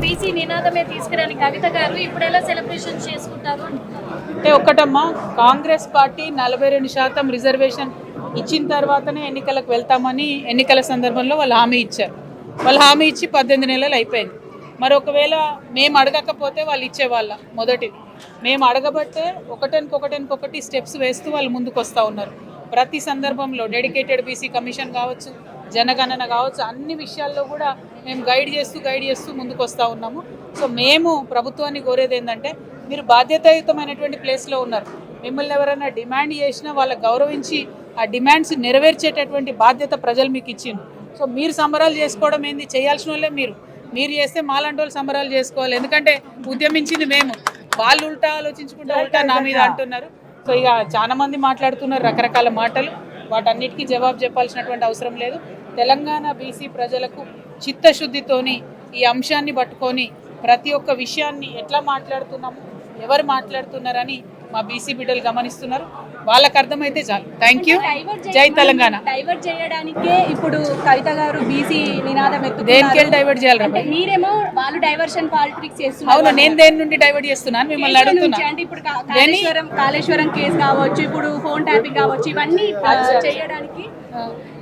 BC నినాదమే తీసుకురాని కవిత గారు ఇప్పుడు ఎలా సెలబ్రేషన్ చేసుకుంటారు అంటే ఒక్కటమ్మా, కాంగ్రెస్ పార్టీ 42% రిజర్వేషన్ ఇచ్చిన తర్వాతనే ఎన్నికలకు వెళ్తామని ఎన్నికల సందర్భంలో వాళ్ళు హామీ ఇచ్చారు. వాళ్ళు హామీ ఇచ్చి 18 నెలలు అయిపోయింది. మరి ఒకవేళ మేము అడగకపోతే వాళ్ళు ఇచ్చేవాళ్ళ. మొదటిది మేము అడగబట్టే ఒకటెనుకొకటి స్టెప్స్ వేస్తూ వాళ్ళు ముందుకు వస్తూ ఉన్నారు. ప్రతి సందర్భంలో డెడికేటెడ్ బీసీ కమిషన్ కావచ్చు, జనగణన కావచ్చు, అన్ని విషయాల్లో కూడా మేము గైడ్ చేస్తూ ముందుకు వస్తూ ఉన్నాము. సో మేము ప్రభుత్వాన్ని కోరేది ఏంటంటే, మీరు బాధ్యతాయుతమైనటువంటి ప్లేస్లో ఉన్నారు. మిమ్మల్ని ఎవరైనా డిమాండ్ చేసినా వాళ్ళకి గౌరవించి ఆ డిమాండ్స్ నెరవేర్చేటటువంటి బాధ్యత ప్రజలు మీకు ఇచ్చింది. సో మీరు సంబరాలు చేసుకోవడం ఏంది, చేయాల్సిన వాళ్ళే మీరు చేస్తే మాలాంటి వాళ్ళు సంబరాలు చేసుకోవాలి. ఎందుకంటే ఉద్యమించింది మేము, వాళ్ళు ఉల్టా ఆలోచించుకుంటూ ఉల్టా నా మీద అంటున్నారు. సో ఇక చాలా మంది మాట్లాడుతున్నారు రకరకాల మాటలు, వాటన్నిటికీ జవాబు చెప్పాల్సినటువంటి అవసరం లేదు. తెలంగాణ బీసీ ప్రజలకు చిత్తశుద్ధితోని ఈ అంశాన్ని పట్టుకొని ప్రతి ఒక్క విషయాన్ని ఎట్లా మాట్లాడుతున్నాము, ఎవరు మాట్లాడుతున్నారని మా బీసీ బిడ్డలు గమనిస్తున్నారు. వాళ్ళకి అర్థమైతే చాలు. Thank you. జై తెలంగాణ. డైవర్ట్ చేయడానికే ఇప్పుడు కవిత గారు బీసీ నినాదం దేనికి డైవర్ట్ చేయాలి? మీరేమో వాళ్ళు డైవర్షన్ పాలిటిక్స్ చేస్తున్నారు. అవును, నేను దేని నుండి డైవర్ట్ చేస్తున్నాను మిమ్మల్ని అడుగుతున్నా. అంటే ఇప్పుడు కాళేశ్వరం కేసు కావచ్చు, ఇప్పుడు ఫోన్ ట్యాపింగ్ కావచ్చు,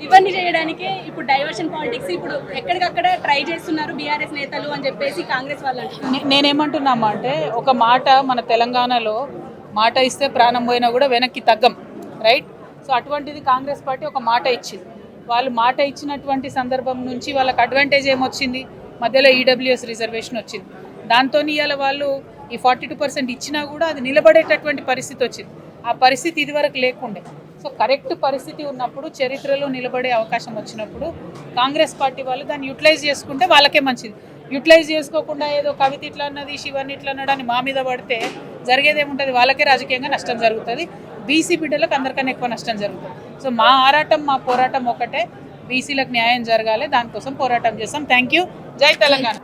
ఇవన్నీ చేయడానికి ఇప్పుడు డైవర్షన్ పాలిటిక్స్ ఇప్పుడు ఎక్కడికక్కడ ట్రై చేస్తున్నారు బీఆర్ఎస్ నేతలు అని చెప్పేసి కాంగ్రెస్ వాళ్ళు అంటున్నారు. నేనేమంటున్నామా అంటే, ఒక మాట మన తెలంగాణలో మాట ఇస్తే ప్రాణం పోయినా కూడా వెనక్కి తగ్గం, రైట్? సో అటువంటిది కాంగ్రెస్ పార్టీ ఒక మాట ఇచ్చింది. వాళ్ళు మాట ఇచ్చినటువంటి సందర్భం నుంచి వాళ్ళకి అడ్వాంటేజ్ ఏమొచ్చింది? మధ్యలో ఈడబ్ల్యూఎస్ రిజర్వేషన్ వచ్చింది. దాంతో ఇవాళ వాళ్ళు ఈ 42% ఇచ్చినా కూడా అది నిలబడేటటువంటి పరిస్థితి వచ్చింది. ఆ పరిస్థితి ఇదివరకు లేకుండే. సో కరెక్ట్ పరిస్థితి ఉన్నప్పుడు, చరిత్రలో నిలబడే అవకాశం వచ్చినప్పుడు కాంగ్రెస్ పార్టీ వాళ్ళు దాన్ని యూటిలైజ్ చేసుకుంటే వాళ్ళకే మంచిది. యూటిలైజ్ చేసుకోకుండా ఏదో కవిత ఇట్లా అన్నది, శివన్ ఇట్లా అన్నదని మా మీద పడితే జరిగేది ఏముంటుంది? వాళ్ళకే రాజకీయంగా నష్టం జరుగుతుంది, బీసీ బిడ్డలకు అందరికన్నా ఎక్కువ నష్టం జరుగుతుంది. సో మా ఆరాటం, మా పోరాటం ఒకటే, బీసీలకు న్యాయం జరగాలి, దానికోసం పోరాటం చేస్తాం. Thank you. జై తెలంగాణ.